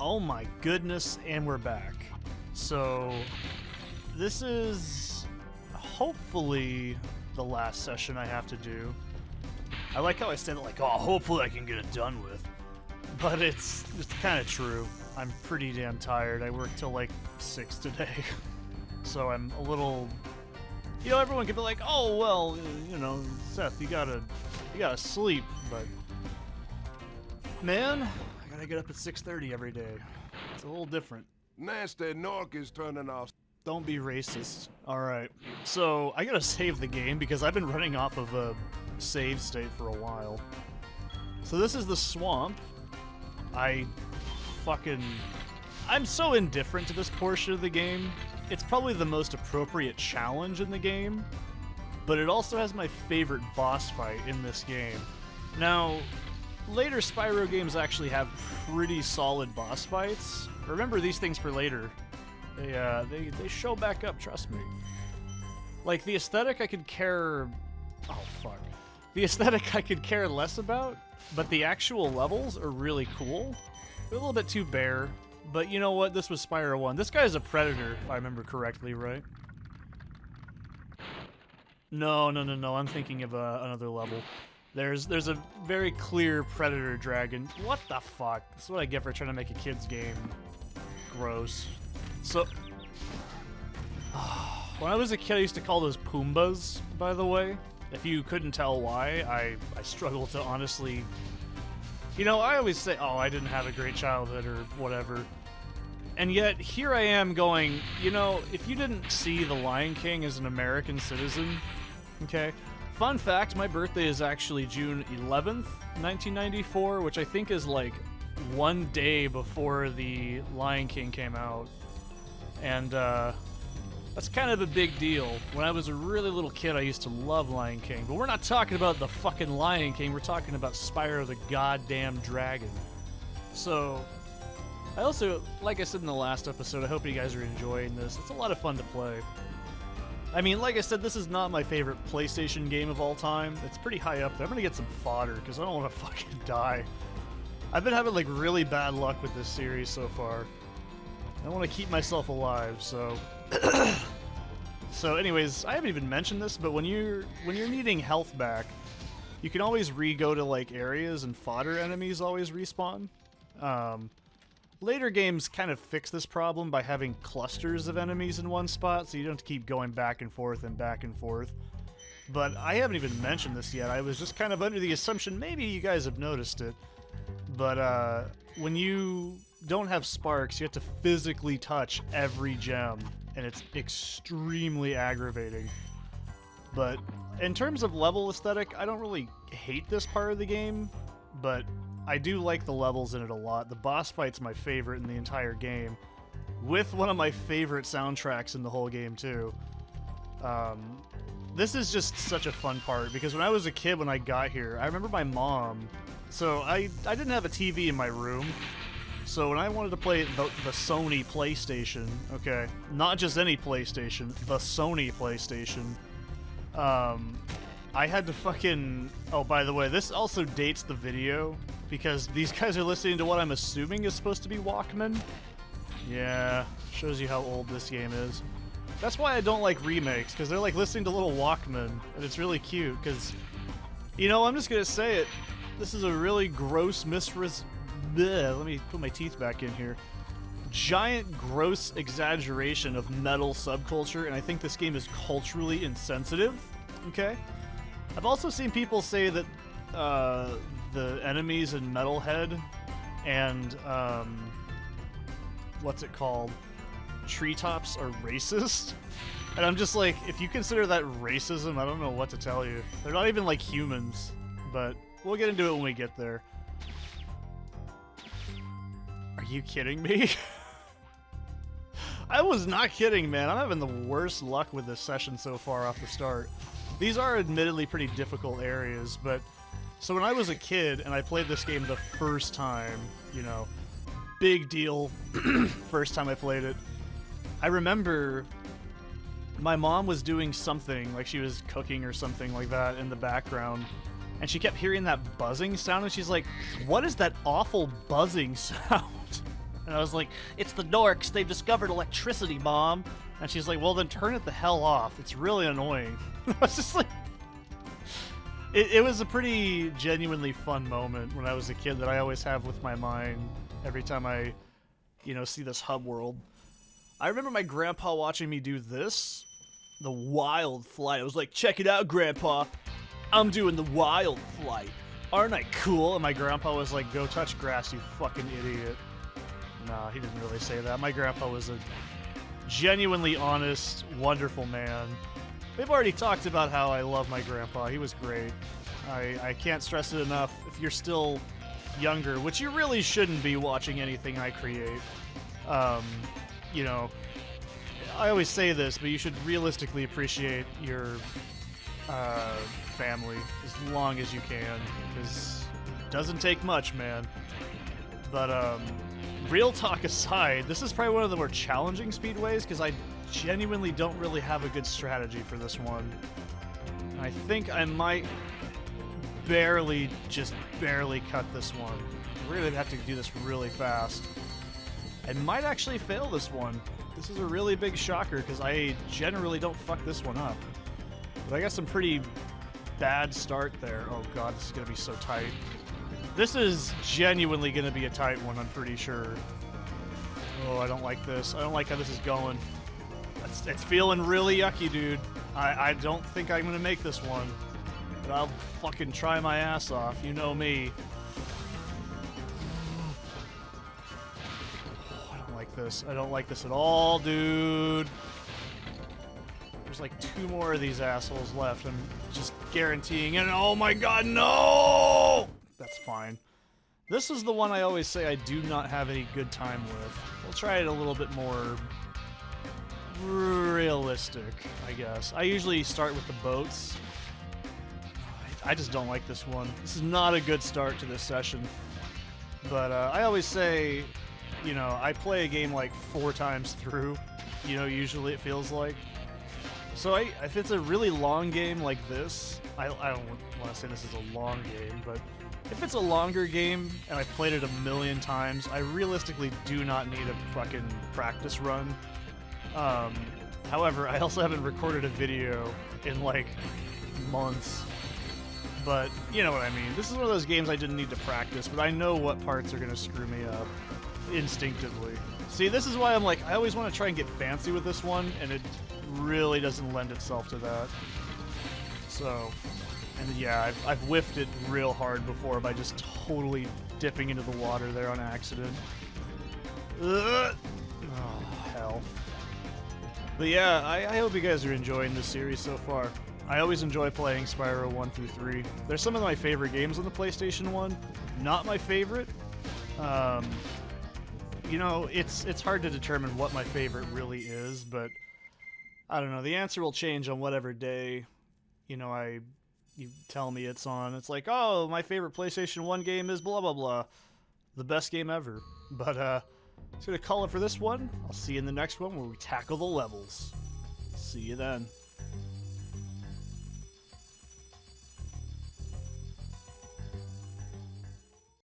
Oh my goodness, and we're back. So, this is hopefully the last session I have to do. I like how I said it like, oh, hopefully I can get it done with. But it's kind of true. I'm pretty damn tired. I worked till like 6 today. So I'm a little... You know, everyone could be like, oh, well, you know, Seth, you gotta sleep, but... Man, I gotta get up at 6:30 every day. It's a little different. Nasty Nork is turning off. Don't be racist. Alright, so I gotta save the game because I've been running off of a save state for a while. So this is the swamp. I'm so indifferent to this portion of the game. It's probably the most appropriate challenge in the game, but it also has my favorite boss fight in this game. Now, later Spyro games actually have pretty solid boss fights. Remember these things for later. They show back up, trust me. Like, the aesthetic I could care... Oh, fuck. The aesthetic I could care less about, but the actual levels are really cool. They're a little bit too bare, but you know what? This was Spyro 1. This guy's a predator, if I remember correctly, right? No, I'm thinking of another level. There's a very clear predator dragon. What the fuck? That's what I get for trying to make a kid's game. Gross. So... when I was a kid, I used to call those Poombas, by the way. If you couldn't tell why, I struggle to honestly... You know, I always say, oh, I didn't have a great childhood or whatever. And yet, here I am going, you know, if you didn't see The Lion King as an American citizen, okay? Fun fact, my birthday is actually June 11th, 1994, which I think is like one day before The Lion King came out. And, that's kind of a big deal. When I was a really little kid, I used to love Lion King. But we're not talking about the fucking Lion King, we're talking about Spyro the goddamn Dragon. So, I also, like I said in the last episode, I hope you guys are enjoying this. It's a lot of fun to play. I mean, like I said, this is not my favorite PlayStation game of all time. It's pretty high up there. I'm gonna get some fodder, because I don't want to fucking die. I've been having, like, really bad luck with this series so far. I want to keep myself alive, so... So anyways, I haven't even mentioned this, but when you're needing health back, you can always go to like areas and fodder enemies always respawn. Later games kind of fix this problem by having clusters of enemies in one spot, so you don't have to keep going back and forth and back and forth. But I haven't even mentioned this yet. I was just kind of under the assumption maybe you guys have noticed it. But when you don't have sparks, you have to physically touch every gem, and it's extremely aggravating. But in terms of level aesthetic, I don't really hate this part of the game, but I do like the levels in it a lot. The boss fight's my favorite in the entire game, with one of my favorite soundtracks in the whole game too. This is just such a fun part, because when I was a kid when I got here, I remember my mom... So I didn't have a TV in my room, so when I wanted to play the Sony PlayStation, okay, not just any PlayStation, the Sony PlayStation, I had to fucking... Oh, by the way, this also dates the video, because these guys are listening to what I'm assuming is supposed to be Walkman. Yeah, shows you how old this game is. That's why I don't like remakes, because they're like listening to little Walkman, and it's really cute, because... You know, I'm just gonna say it. This is a really gross let me put my teeth back in here. Giant, gross exaggeration of metal subculture, and I think this game is culturally insensitive, okay? I've also seen people say that the enemies in Metalhead and, what's it called? Treetops are racist. And I'm just like, if you consider that racism, I don't know what to tell you. They're not even like humans, but we'll get into it when we get there. Are you kidding me? I was not kidding, man. I'm having the worst luck with this session so far off the start. These are admittedly pretty difficult areas, but... So when I was a kid and I played this game the first time, you know, big deal, first time I played it, I remember my mom was doing something, like she was cooking or something like that in the background, and she kept hearing that buzzing sound, and she's like, what is that awful buzzing sound? And I was like, it's the Norks. They've discovered electricity, Mom. And she's like, well, then turn it the hell off. It's really annoying. I was just like... It was a pretty genuinely fun moment when I was a kid that I always have with my mind every time I, you know, see this hub world. I remember my grandpa watching me do this, the wild flight. I was like, check it out, Grandpa. I'm doing the wild flight. Aren't I cool? And my grandpa was like, go touch grass, you fucking idiot. Nah, he didn't really say that. My grandpa was a genuinely honest, wonderful man. We've already talked about how I love my grandpa. He was great. I can't stress it enough. If you're still younger, which you really shouldn't be watching anything I create, you know, I always say this, but you should realistically appreciate your family as long as you can, because it doesn't take much, man. But real talk aside, this is probably one of the more challenging speedways, because I genuinely don't really have a good strategy for this one. I think I might just barely cut this one. I really have to do this really fast. I might actually fail this one. This is a really big shocker, because I generally don't fuck this one up. But I got some pretty bad start there. Oh god, this is going to be so tight. This is genuinely going to be a tight one, I'm pretty sure. Oh, I don't like this. I don't like how this is going. It's feeling really yucky, dude. I don't think I'm going to make this one. But I'll fucking try my ass off. You know me. Oh, I don't like this. I don't like this at all, dude. There's like 2 more of these assholes left. I'm just guaranteeing it. Oh my god, no! That's fine. This is the one I always say I do not have any good time with. We'll try it a little bit more realistic, I guess. I usually start with the boats. I just don't like this one. This is not a good start to this session. But I always say, you know, I play a game like 4 times through. You know, usually it feels like. So if it's a really long game like this, I don't want to say this is a long game, but if it's a longer game and I've played it a million times, I realistically do not need a fucking practice run. However, I also haven't recorded a video in like months. But you know what I mean. This is one of those games I didn't need to practice, but I know what parts are going to screw me up instinctively. See, this is why I'm like, I always want to try and get fancy with this one, and it really doesn't lend itself to that. So, and yeah, I've whiffed it real hard before by just totally dipping into the water there on accident. Ugh. Oh, hell. But yeah, I hope you guys are enjoying this series so far. I always enjoy playing Spyro 1 through 3. They're some of my favorite games on the PlayStation 1. Not my favorite. You know, it's hard to determine what my favorite really is, but I don't know. The answer will change on whatever day, you know, you tell me it's on. It's like, oh, my favorite PlayStation 1 game is blah, blah, blah. The best game ever. But, it's gonna call it for this one. I'll see you in the next one where we tackle the levels. See you then.